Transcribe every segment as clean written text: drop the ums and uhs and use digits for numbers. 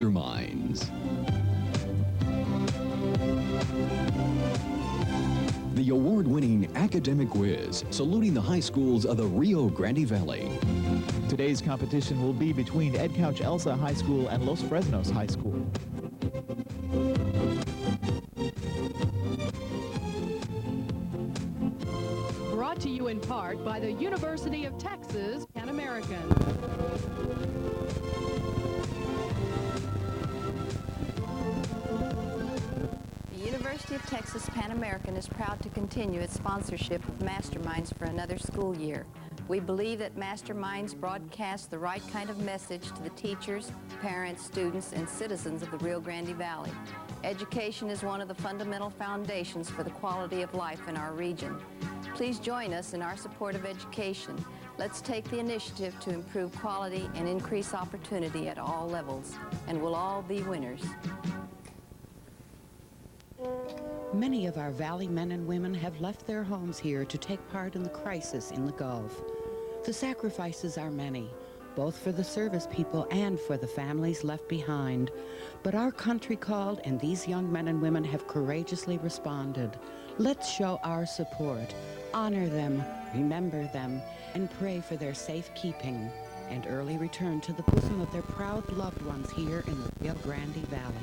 Masterminds. The award-winning academic quiz saluting the high schools of the Rio Grande Valley. Today's competition will be between Ed Couch Elsa High School and Los Fresnos High School. Brought to you in part by the University of Texas Pan American. The University of Texas Pan American is proud to continue its sponsorship of Masterminds for another school year. We believe that Masterminds broadcast the right kind of message to the teachers, parents, students, and citizens of the Rio Grande Valley. Education is one of the fundamental foundations for the quality of life in our region. Please join us in our support of education. Let's take the initiative to improve quality and increase opportunity at all levels, and we'll all be winners. Many of our Valley men and women have left their homes here to take part in the crisis in the Gulf. The sacrifices are many, both for the service people and for the families left behind. But our country called, and these young men and women have courageously responded. Let's show our support, honor them, remember them, and pray for their safekeeping and early return to the bosom of their proud loved ones here in the Rio Grande Valley.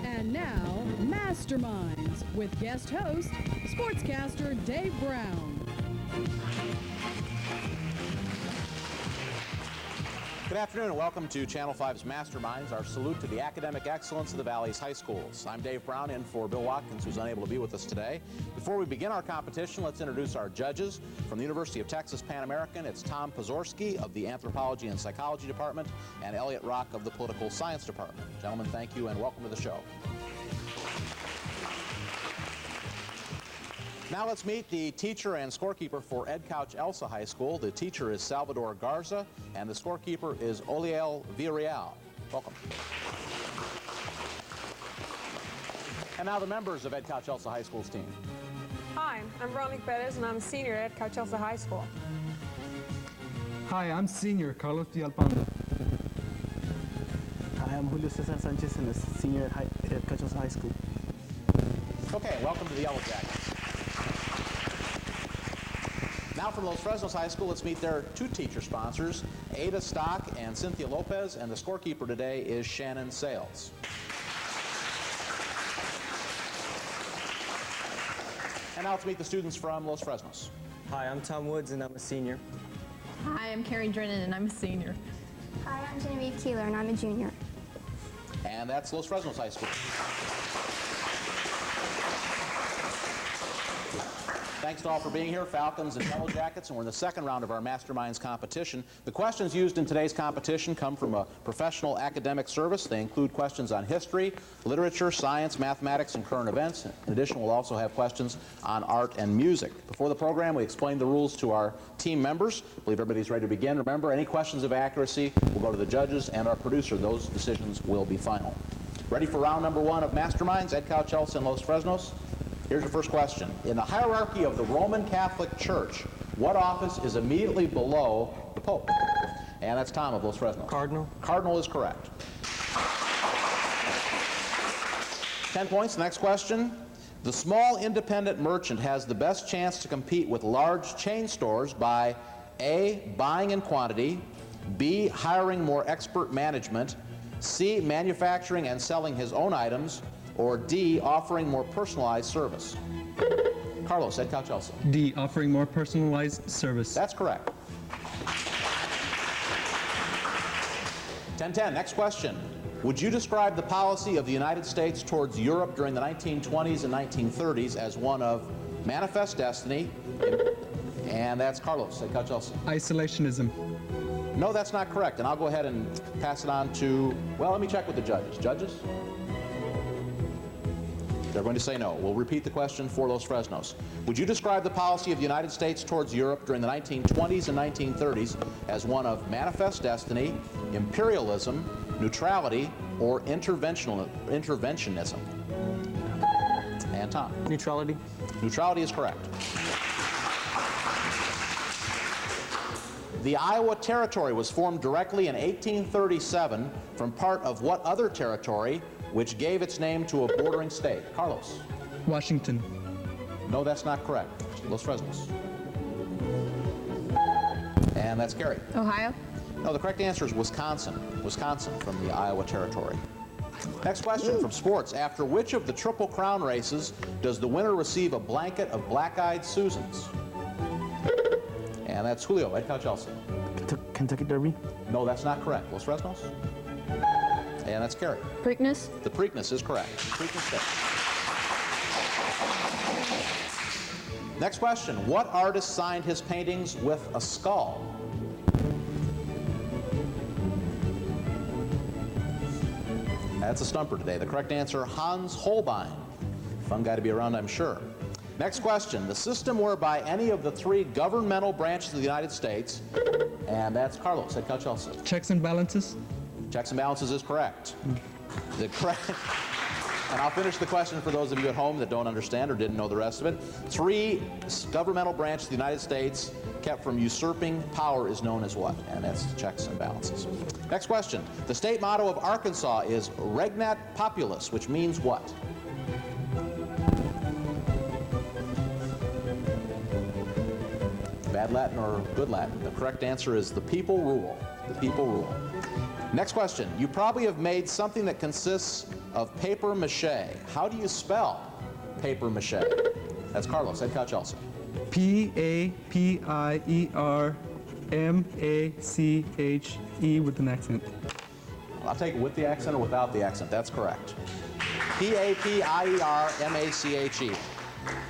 And now, Masterminds with guest host, sportscaster Dave Brown. Good afternoon and welcome to Channel 5's Masterminds, our salute to the academic excellence of the Valley's high schools. I'm Dave Brown in for Bill Watkins, who's unable to be with us today. Before we begin our competition, let's introduce our judges. From the University of Texas Pan American, it's Tom Pozorski of the Anthropology and Psychology Department and Elliot Rock of the Political Science Department. Gentlemen, thank you and welcome to the show. Now let's meet the teacher and scorekeeper for Ed Couch Elsa High School. The teacher is Salvador Garza, and the scorekeeper is Oliel Villarreal. Welcome. And now the members of Ed Couch Elsa High School's team. Hi, I'm Veronica Perez, and I'm a senior at Couch Elsa High School. Hi, I'm senior Carlos Villalpando. Hi, I'm Julio Cesar Sanchez, and a senior at Couch Elsa High School. Okay, welcome to the Yellow Jackets. Now from Los Fresnos High School, let's meet their two teacher sponsors, Ada Stock and Cynthia Lopez, and the scorekeeper today is Shannon Sales. And now let's meet the students from Los Fresnos. Hi, I'm Tom Woods, and I'm a senior. Hi, I'm Carrie Drennan, and I'm a senior. Hi, I'm Genevieve Keeler, and I'm a junior. And that's Los Fresnos High School. Thanks to all for being here, Falcons and Yellow Jackets, and we're in the second round of our Masterminds competition. The questions used in today's competition come from a professional academic service. They include questions on history, literature, science, mathematics, and current events. In addition, we'll also have questions on art and music. Before the program, we explained the rules to our team members. I believe everybody's ready to begin. Remember, any questions of accuracy will go to the judges and our producer. Those decisions will be final. Ready for round number one of Masterminds, Ed Couch Elsa and Los Fresnos? Here's your first question. In the hierarchy of the Roman Catholic Church, what office is immediately below the Pope? And that's Tom of Los Fresnos. Cardinal. Cardinal is correct. 10 points. Next question. The small independent merchant has the best chance to compete with large chain stores by A, buying in quantity, B, hiring more expert management, C, manufacturing and selling his own items, or D, offering more personalized service. Carlos, Ed Couch Elsa. D, offering more personalized service. That's correct. 10-10, next question. Would you describe the policy of the United States towards Europe during the 1920s and 1930s as one of manifest destiny? And that's Carlos, Ed Couch Elsa. Isolationism. No, that's not correct, and I'll go ahead and pass it on to, well, let me check with the judges. Judges? They're going to say no. We'll repeat the question for Los Fresnos. Would you describe the policy of the United States towards Europe during the 1920s and 1930s as one of manifest destiny, imperialism, neutrality, or interventionism? And Tom? Neutrality. Neutrality is correct. The Iowa Territory was formed directly in 1837 from part of what other territory which gave its name to a bordering state? Carlos. Washington. No, that's not correct. Los Fresnos. And that's Carrie. Ohio. No, the correct answer is Wisconsin. Wisconsin from the Iowa Territory. Next question from sports. After which of the Triple Crown races does the winner receive a blanket of black-eyed Susans? And that's Julio, Ed Couch-Elsa. Kentucky Derby. No, that's not correct. Los Fresnos. And that's Carrie. Preakness. The Preakness is correct. Preakness State. Next question. What artist signed his paintings with a skull? That's a stumper today. The correct answer, Hans Holbein. Fun guy to be around, I'm sure. Next question. The system whereby any of the three governmental branches of the United States, and that's Carlos, Ed Couch-Elsa. Checks and balances. Checks and balances is correct. The correct. And I'll finish the question for those of you at home that don't understand or didn't know the rest of it. Three governmental branches of the United States kept from usurping power is known as what? And that's checks and balances. Next question. The state motto of Arkansas is Regnat Populus, which means what? Bad Latin or good Latin? The correct answer is the people rule. The people rule. Next question. You probably have made something that consists of paper mache. How do you spell paper mache? That's Carlos, Ed Couch-Elsa. P-A-P-I-E-R-M-A-C-H-E with an accent. I'll take it with the accent or without the accent. That's correct. P-A-P-I-E-R-M-A-C-H-E.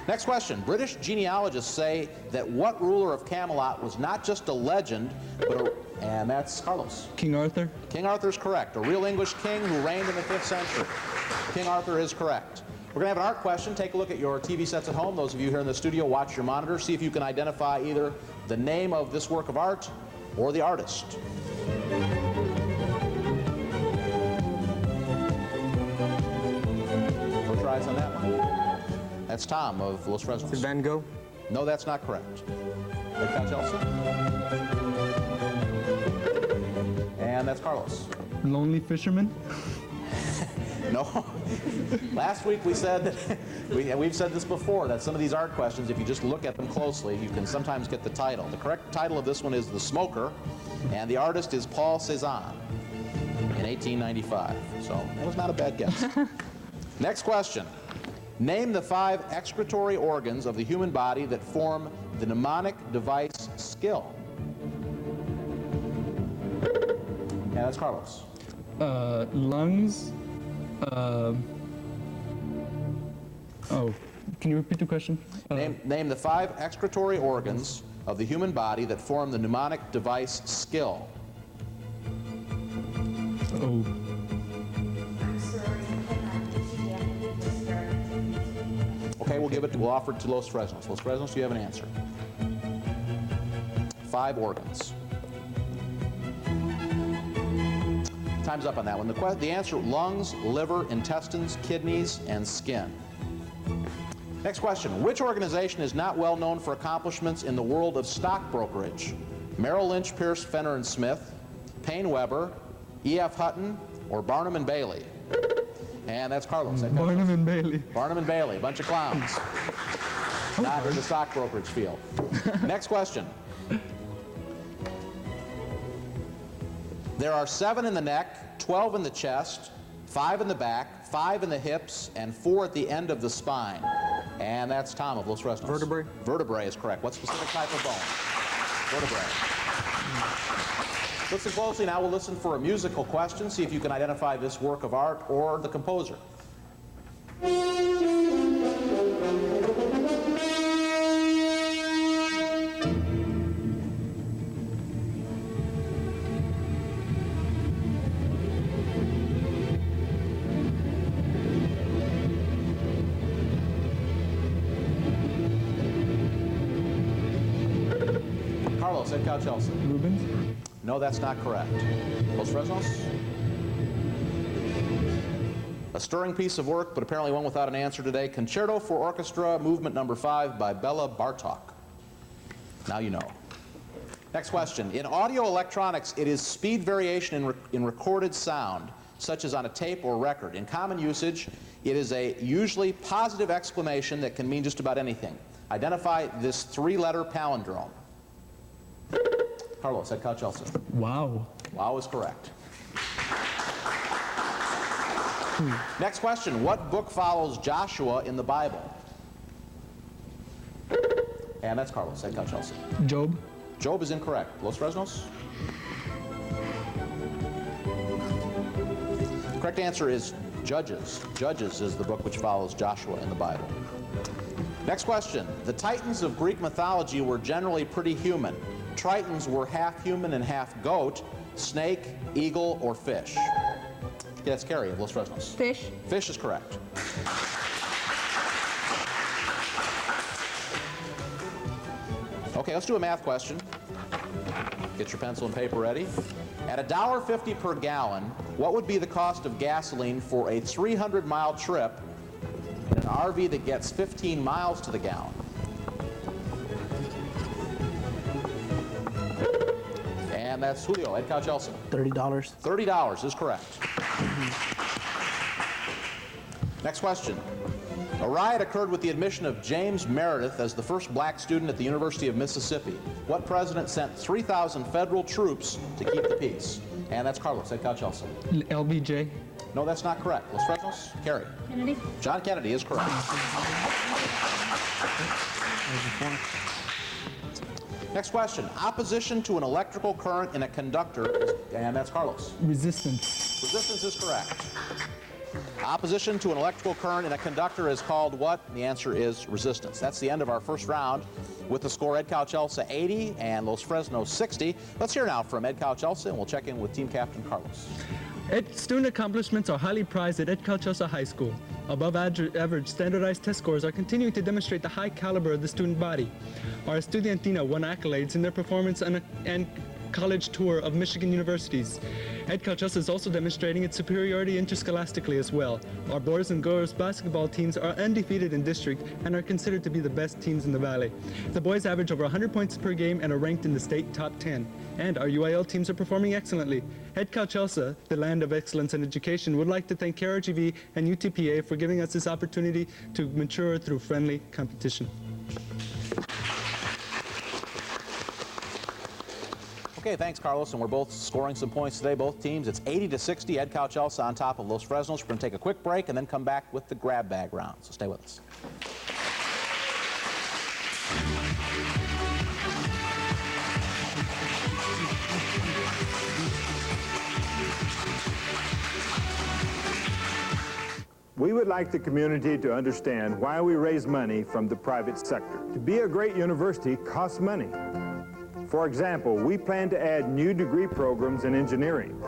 Next question. British genealogists say that what ruler of Camelot was not just a legend, but a... And that's Carlos. King Arthur. King Arthur is correct. A real English king who reigned in the 5th century. King Arthur is correct. We're going to have an art question. Take a look at your TV sets at home. Those of you here in the studio, watch your monitor. See if you can identify either the name of this work of art or the artist. No tries on that one. That's Tom of Los Fresnos. Is it Van Gogh? No, that's not correct. Ed Couch-Elsa? And that's Carlos. Lonely Fisherman. No. Last week we said that, we've said this before, that some of these art questions, if you just look at them closely, you can sometimes get the title. The correct title of this one is The Smoker, and the artist is Paul Cézanne in 1895. So that was not a bad guess. Next question. Name the 5 excretory organs of the human body that form the mnemonic device skill. Yeah, that's Carlos. Lungs. Oh, can you repeat the question? Name the 5 excretory organs of the human body that form the mnemonic device skill. Oh. Okay, we'll offer it to Los Fresnos. Los Fresnos, do you have an answer? 5 organs. Time's up on that one. The answer, lungs, liver, intestines, kidneys, and skin. Next question. Which organization is not well known for accomplishments in the world of stock brokerage? Merrill Lynch, Pierce, Fenner and Smith, Payne Weber, E.F. Hutton, or Barnum and Bailey? And that's Carlos. Barnum and Bailey. Barnum and Bailey, a bunch of clowns. Not in the stock brokerage field. Next question. There are 7 in the neck, 12 in the chest, 5 in the back, 5 in the hips, and 4 at the end of the spine. And that's Tom of Los Fresnos. Vertebrae. Vertebrae is correct. What specific type of bone? Vertebrae. Listen closely now. We'll listen for a musical question. See if you can identify this work of art or the composer. Carlos, Ed Couch-Elsa. Rubens. No, that's not correct. Los Fresnos? A stirring piece of work, but apparently one without an answer today. Concerto for Orchestra, Movement Number 5 by Bela Bartok. Now you know. Next question. In audio electronics, it is speed variation in recorded sound, such as on a tape or record. In common usage, it is a usually positive exclamation that can mean just about anything. Identify this three-letter palindrome. Carlos, head coach Elsa. Wow. Wow is correct. Next question. What book follows Joshua in the Bible? And that's Carlos, head coach Elsa. Job. Job is incorrect. Los Fresnos? Correct answer is Judges. Judges is the book which follows Joshua in the Bible. Next question. The Titans of Greek mythology were generally pretty human. Tritons were half human and half goat, snake, eagle, or fish. Okay, that's Carrie of Los Fresnos. Fish. Fish is correct. Okay, let's do a math question. Get your pencil and paper ready. At $1.50 per gallon, what would be the cost of gasoline for a 300-mile trip in an RV that gets 15 miles to the gallon? And that's Julio, head coach Elsa. $30. $30 is correct. Next question. A riot occurred with the admission of James Meredith as the first black student at the University of Mississippi. What president sent 3,000 federal troops to keep the peace? And that's Carlos, head coach Elsa. LBJ. No, that's not correct. Los Fresnos? Carrie. Kennedy. John Kennedy is correct. Next question. Opposition to an electrical current in a conductor, and that's Carlos. Resistance. Resistance is correct. Opposition to an electrical current in a conductor is called what? The answer is resistance. That's the end of our first round with the score Ed Couch Elsa 80 and Los Fresnos 60. Let's hear now from Ed Couch Elsa, and we'll check in with team captain Carlos. Student accomplishments are highly prized at Ed Couch Elsa High School. Above average standardized test scores are continuing to demonstrate the high caliber of the student body. Our Estudiantina won accolades in their performance and college tour of Michigan universities. Ed Couch Elsa is also demonstrating its superiority interscholastically as well. Our boys and girls basketball teams are undefeated in district and are considered to be the best teams in the valley. The boys average over 100 points per game and are ranked in the state top 10. And our UIL teams are performing excellently. Ed Couch Elsa, the land of excellence in education, would like to thank KRGV and UTPA for giving us this opportunity to mature through friendly competition. Okay, thanks, Carlos, and we're both scoring some points today, both teams. It's 80-60, Ed Couch Elsa on top of Los Fresnos. We're going to take a quick break and then come back with the grab bag round, so stay with us. We would like the community to understand why we raise money from the private sector. To be a great university costs money. For example, we plan to add new degree programs in engineering.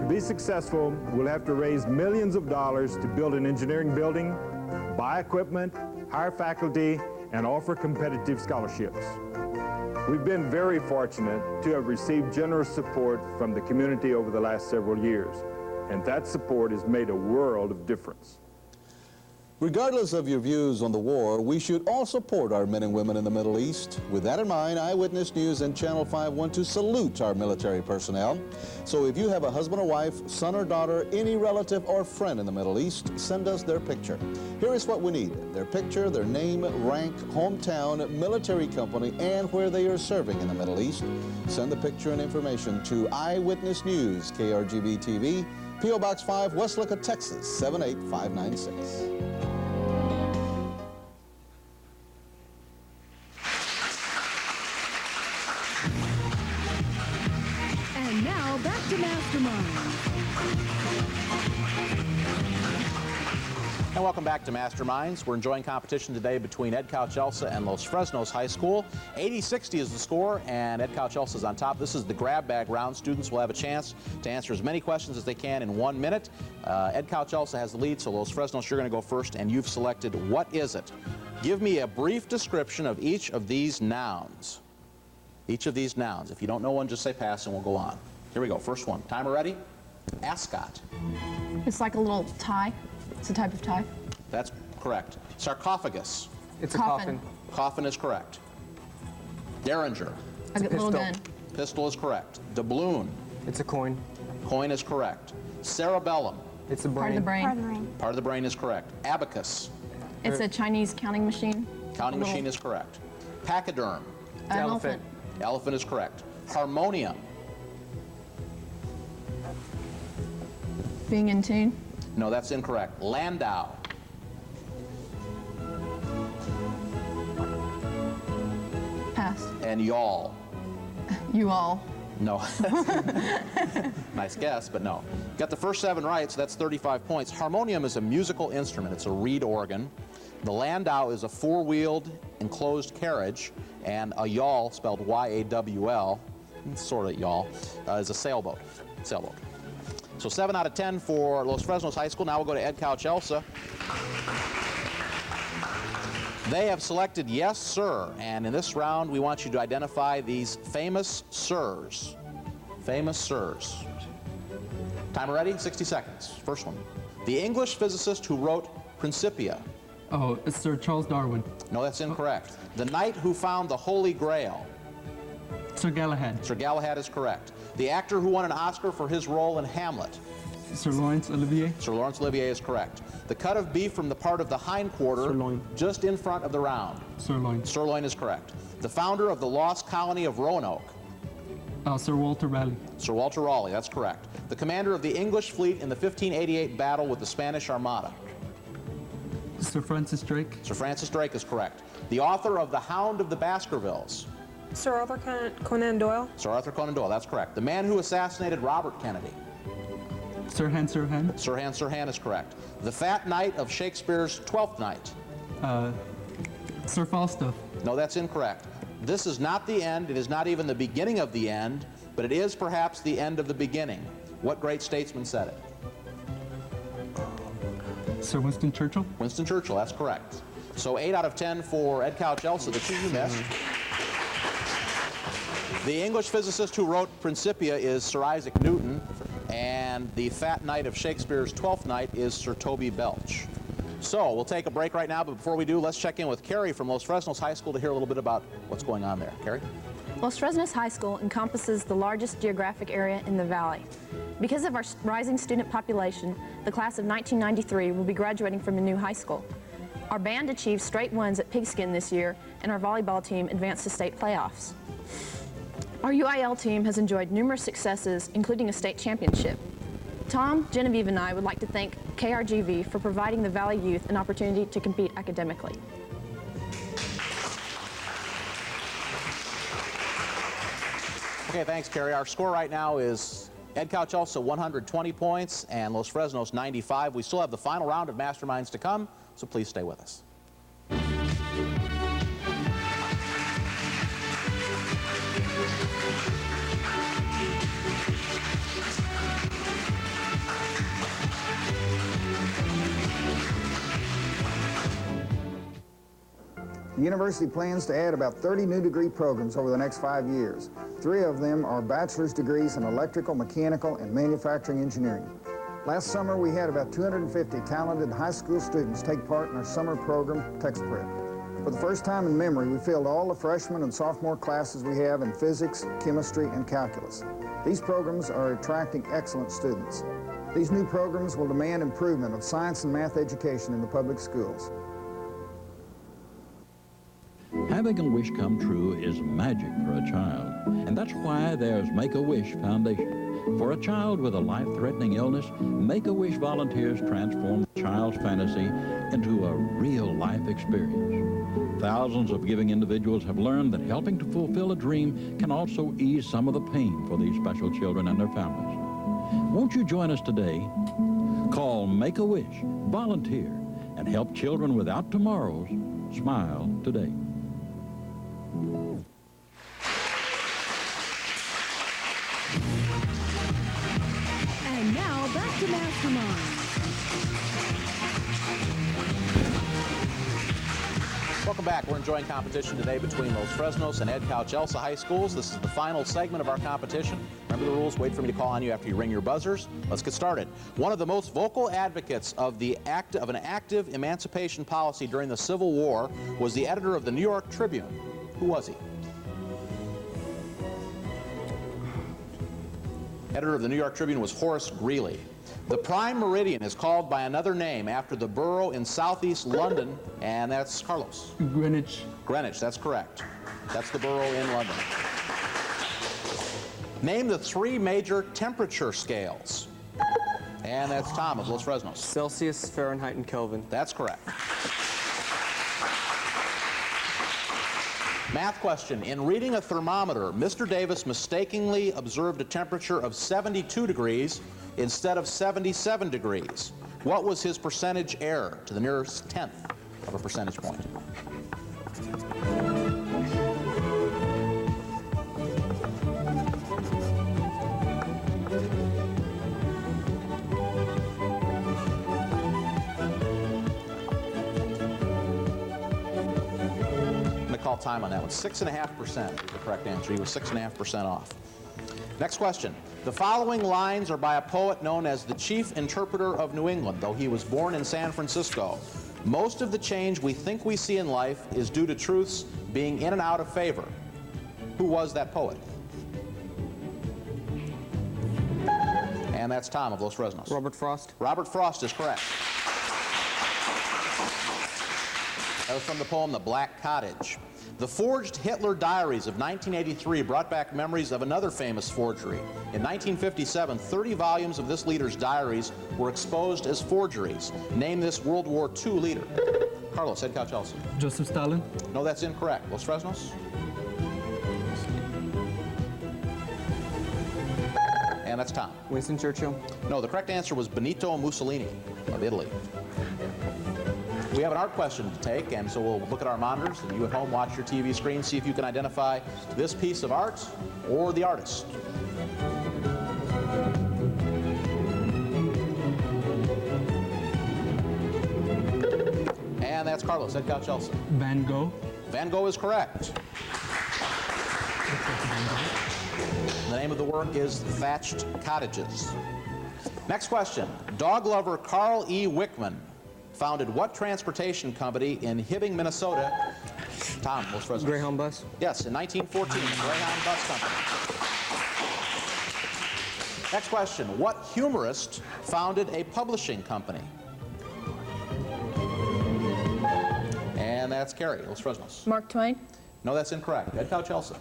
To be successful, we'll have to raise millions of dollars to build an engineering building, buy equipment, hire faculty, and offer competitive scholarships. We've been very fortunate to have received generous support from the community over the last several years, and that support has made a world of difference. Regardless of your views on the war, we should all support our men and women in the Middle East. With that in mind, Eyewitness News and Channel 5 want to salute our military personnel. So if you have a husband or wife, son or daughter, any relative or friend in the Middle East, send us their picture. Here is what we need: their picture, their name, rank, hometown, military company, and where they are serving in the Middle East. Send the picture and information to Eyewitness News, KRGV TV, P.O. Box 5, Westlake, Texas, 78596. And now back to Masterminds. And welcome back to Masterminds. We're enjoying competition today between Ed Couch Elsa and Los Fresnos High School. 80-60 is the score, and Ed Couch Elsa is on top. This is the grab bag round. Students will have a chance to answer as many questions as they can in 1 minute. Ed Couch Elsa has the lead, so Los Fresnos, you're going to go first, and you've selected what is it? Give me a brief description of each of these nouns. Each of these nouns. If you don't know one, just say pass and we'll go on. Here we go. First one. Timer ready? Ascot. It's like a little tie. It's a type of tie. That's correct. Sarcophagus. It's a coffin. Coffin is correct. Derringer. A little gun. Pistol is correct. Doubloon. It's a coin. Coin is correct. Cerebellum. It's a brain. Part of the brain. Part of the brain. Part of the brain is correct. Abacus. It's a Chinese counting machine. Counting machine is correct. Pachyderm. An elephant. Elephant is correct. Harmonium. Being in tune. No, that's incorrect. Landau. Pass. And yawl. You all. No. Nice guess, but no. Got the first 7 right, so that's 35 points. Harmonium is a musical instrument. It's a reed organ. The landau is a 4-wheeled enclosed carriage, and a yawl, spelled Y-A-W-L, sort of yawl, is a sailboat. Sailboat. So 7 out of 10 for Los Fresnos High School. Now we'll go to Ed Couch Elsa. They have selected Yes, Sir, and in this round we want you to identify these famous sirs. Famous sirs. Timer ready? 60 seconds. First one. The English physicist who wrote Principia. Oh, it's Sir Charles Darwin. No, that's incorrect. The knight who found the Holy Grail. Sir Galahad. Sir Galahad is correct. The actor who won an Oscar for his role in Hamlet. Sir Laurence Olivier. Sir Laurence Olivier is correct. The cut of beef from the part of the hindquarter Sirloin. just in front of the round. Sirloin. Sirloin is correct. The founder of the lost colony of Roanoke. Sir Walter Raleigh. Sir Walter Raleigh, that's correct. The commander of the English fleet in the 1588 battle with the Spanish Armada. Sir Francis Drake. Sir Francis Drake is correct. The author of The Hound of the Baskervilles. Sir Arthur Conan Doyle. Sir Arthur Conan Doyle, that's correct. The man who assassinated Robert Kennedy. Sir Han Sirhan. Sir Han is correct. The fat knight of Shakespeare's Twelfth Night. Sir Falstaff. No, that's incorrect. This is not the end. It is not even the beginning of the end, but it is perhaps the end of the beginning. What great statesman said it? Sir Winston Churchill. Winston Churchill, that's correct. So 8 out of 10 for Ed Couch Elsa, the 2 you missed. The English physicist who wrote Principia is Sir Isaac Newton, and the fat knight of Shakespeare's Twelfth Night is Sir Toby Belch. So we'll take a break right now, but before we do, let's check in with Carrie from Los Fresnos High School to hear a little bit about what's going on there. Carrie? Los Fresnos High School encompasses the largest geographic area in the valley. Because of our rising student population, the class of 1993 will be graduating from a new high school. Our band achieved straight wins at Pigskin this year, and our volleyball team advanced to state playoffs. Our UIL team has enjoyed numerous successes, including a state championship. Tom, Genevieve, and I would like to thank KRGV for providing the Valley youth an opportunity to compete academically. Okay, thanks, Carrie. Our score right now is Ed Couch Elsa 120 points and Los Fresnos 95. We still have the final round of Masterminds to come, so please stay with us. The university plans to add about 30 new degree programs over the next 5 years. 3 of them are bachelor's degrees in electrical, mechanical, and manufacturing engineering. Last summer, we had about 250 talented high school students take part in our summer program, Text Prep. For the first time in memory, we filled all the freshman and sophomore classes we have in physics, chemistry, and calculus. These programs are attracting excellent students. These new programs will demand improvement of science and math education in the public schools. Having a wish come true is magic for a child, and that's why there's Make-A-Wish Foundation. For a child with a life-threatening illness, Make-A-Wish volunteers transform the child's fantasy into a real-life experience. Thousands of giving individuals have learned that helping to fulfill a dream can also ease some of the pain for these special children and their families. Won't you join us today? Call Make-A-Wish, volunteer, and help children without tomorrows smile today. And now back to Masterminds. Welcome back. We're enjoying competition today between Los Fresnos and Ed Couch Elsa High Schools. This is the final segment of our competition. Remember the rules. Wait for me to call on you after you ring your buzzers. Let's get started. One of the most vocal advocates of an active emancipation policy during the Civil War was the editor of the New York Tribune. Who was he? Editor of the New York Tribune was Horace Greeley. The Prime Meridian is called by another name after the borough in southeast London, and that's Carlos. Greenwich. Greenwich, that's correct. That's the borough in London. Name the 3 major temperature scales. And that's Tom of Los Fresnos. Celsius, Fahrenheit, and Kelvin. That's correct. Math question. In reading a thermometer, Mr. Davis mistakenly observed a temperature of 72 degrees instead of 77 degrees. What was his percentage error to the nearest tenth of a percentage point? I'm going to call time on that one. 6.5% is the correct answer. He was 6.5% off. Next question. The following lines are by a poet known as the chief interpreter of New England, though he was born in San Francisco. Most of the change we think we see in life is due to truths being in and out of favor. Who was that poet? And that's Tom of Los Fresnos. Robert Frost. Robert Frost is correct. That was from the poem The Black Cottage. The forged Hitler diaries of 1983 brought back memories of another famous forgery. In 1957, 30 volumes of this leader's diaries were exposed as forgeries. Name this World War II leader. Carlos, Ed Couch Elsa. Joseph Stalin. No, that's incorrect. Los Fresnos? And that's Tom. Winston Churchill. No, the correct answer was Benito Mussolini of Italy. We have an art question to take, and so we'll look at our monitors, and you at home watch your TV screen, see if you can identify this piece of art or the artist. And that's Carlos, Ed Couch Elsa. Van Gogh. Van Gogh is correct. The name of the work is Thatched Cottages. Next question. Dog lover Carl E. Wickman founded what transportation company in Hibbing, Minnesota? Tom, Los Fresnos. Greyhound Bus. Yes, in 1914, Greyhound Bus Company. Next question. What humorist founded a publishing company? And that's Carrie, Los Fresnos. Mark Twain. No, that's incorrect. Ed Couch Elsa.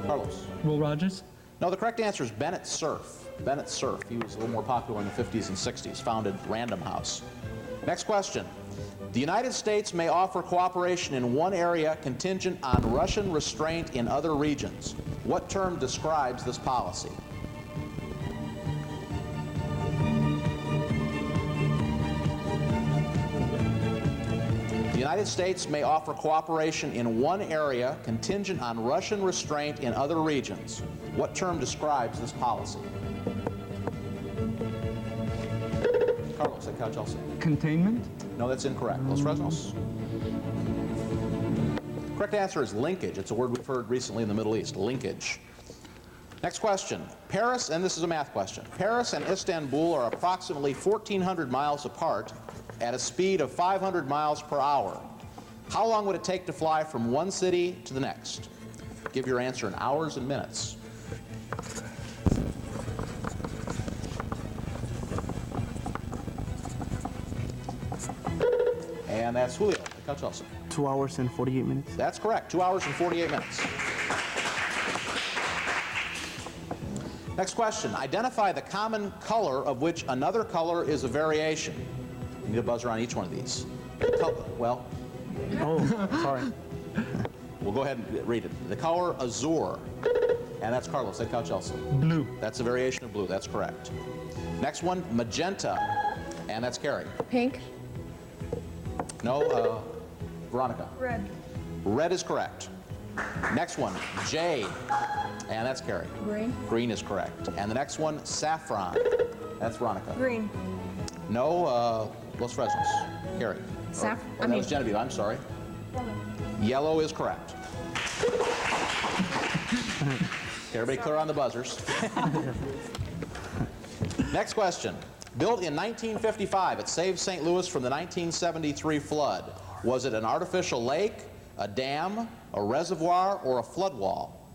Carlos. Will Rogers. No, the correct answer is Bennett Cerf. Bennett Cerf. He was a little more popular in the 50s and 60s, founded Random House. Next question. The United States may offer cooperation in one area contingent on Russian restraint in other regions. What term describes this policy? The United States may offer cooperation in one area contingent on Russian restraint in other regions. What term describes this policy? Carlos, at Couch Elsa. Containment? No, that's incorrect. Los Fresnos. Correct answer is linkage. It's a word we've heard recently in the Middle East, linkage. Next question. Paris, and this is a math question. Paris and Istanbul are approximately 1,400 miles apart at a speed of 500 miles per hour. How long would it take to fly from one city to the next? Give your answer in hours and minutes. And that's Julio, Couch Elsa. 2 hours and 48 minutes. That's correct, 2 hours and 48 minutes. Next question. Identify the common color of which another color is a variation. You need a buzzer on each one of these. Well. Oh, sorry. We'll go ahead and read it. The color azure. And that's Carlos, at Couch Elsa. Blue. That's a variation of blue, that's correct. Next one, magenta. And that's Carrie. Pink. No, Veronica. Red. Red is correct. Next one, jade. And that's Carrie. Green. Green is correct. And the next one, saffron. That's Veronica. Green. No, Los Fresnos. Carrie. That was Genevieve, I'm sorry. Yellow is correct. Everybody clear on the buzzers. Next question. Built in 1955, it saved St. Louis from the 1973 flood. Was it an artificial lake, a dam, a reservoir, or a flood wall?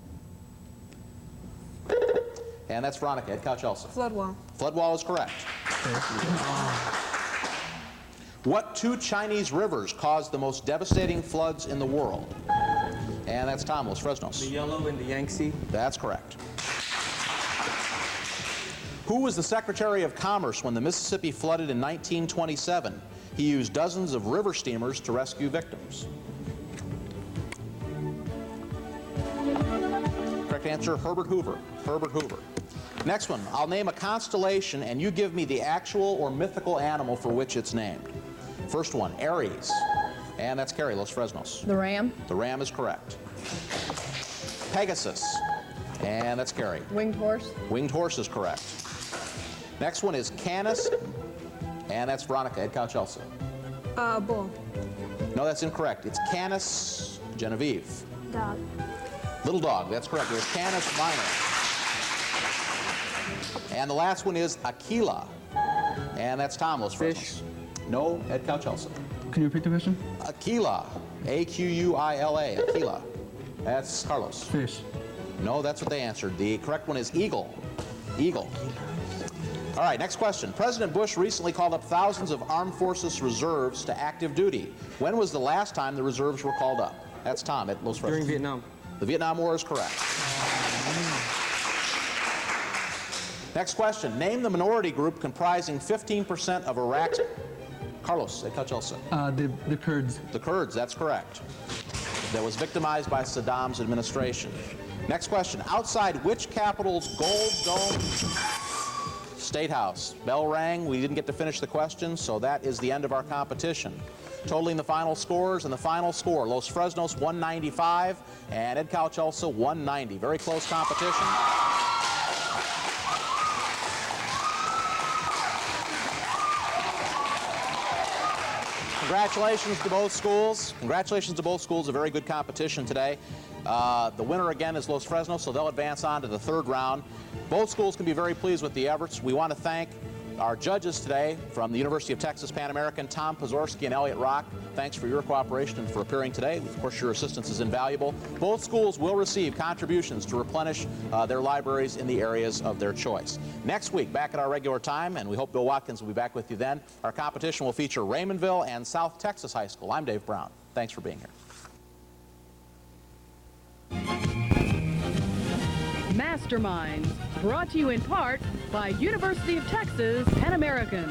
And that's Veronica. Ed Couch Elsa. Flood wall. Flood wall is correct. What two Chinese rivers caused the most devastating floods in the world? And that's Tom, Los Fresnos. The Yellow and the Yangtze. That's correct. Who was the Secretary of Commerce when the Mississippi flooded in 1927? He used dozens of river steamers to rescue victims. Correct answer, Herbert Hoover. Herbert Hoover. Next one, I'll name a constellation and you give me the actual or mythical animal for which it's named. First one, Aries. And that's Carrie, Los Fresnos. The ram. The ram is correct. Pegasus. And that's Carrie. Winged horse. Winged horse is correct. Next one is Canis. And that's Veronica. Ed Couch Elsa. Bull. No, that's incorrect. It's Canis Genevieve. Dog. Little dog. That's correct. It's Canis minor. And the last one is Aquila. And that's Tom, Los Fresnos. Fish. No, Ed Couch Elsa. Can you repeat the question? Aquila. A-Q-U-I-L-A. Aquila. That's Carlos. Fish. No, that's what they answered. The correct one is eagle. Eagle. All right, next question. President Bush recently called up thousands of armed forces reserves to active duty. When was the last time the reserves were called up? That's Tom at Los Fresnos. During Vietnam. The Vietnam War is correct. Next question. Name the minority group comprising 15% of Iraq's... Carlos, at Couch Elsa. The Kurds. The Kurds, that's correct. That was victimized by Saddam's administration. Next question. Outside which capital's Gold Dome State House? Bell rang. We didn't get to finish the question, so that is the end of our competition. Totaling the final scores, and the final score, Los Fresnos 195 and Ed Couch Elsa 190. Very close competition. Congratulations to both schools. Congratulations to both schools. A very good competition today. The winner again is Los Fresnos, so they'll advance on to the third round. Both schools can be very pleased with the efforts. We want to thank our judges today from the University of Texas Pan American, Tom Pozorski and Elliot Rock. Thanks for your cooperation and for appearing today. Of course, your assistance is invaluable. Both schools will receive contributions to replenish their libraries in the areas of their choice. Next week, back at our regular time, and we hope Bill Watkins will be back with you then, our competition will feature Raymondville and South Texas High School. I'm Dave Brown. Thanks for being here. Masterminds, brought to you in part by University of Texas Pan American.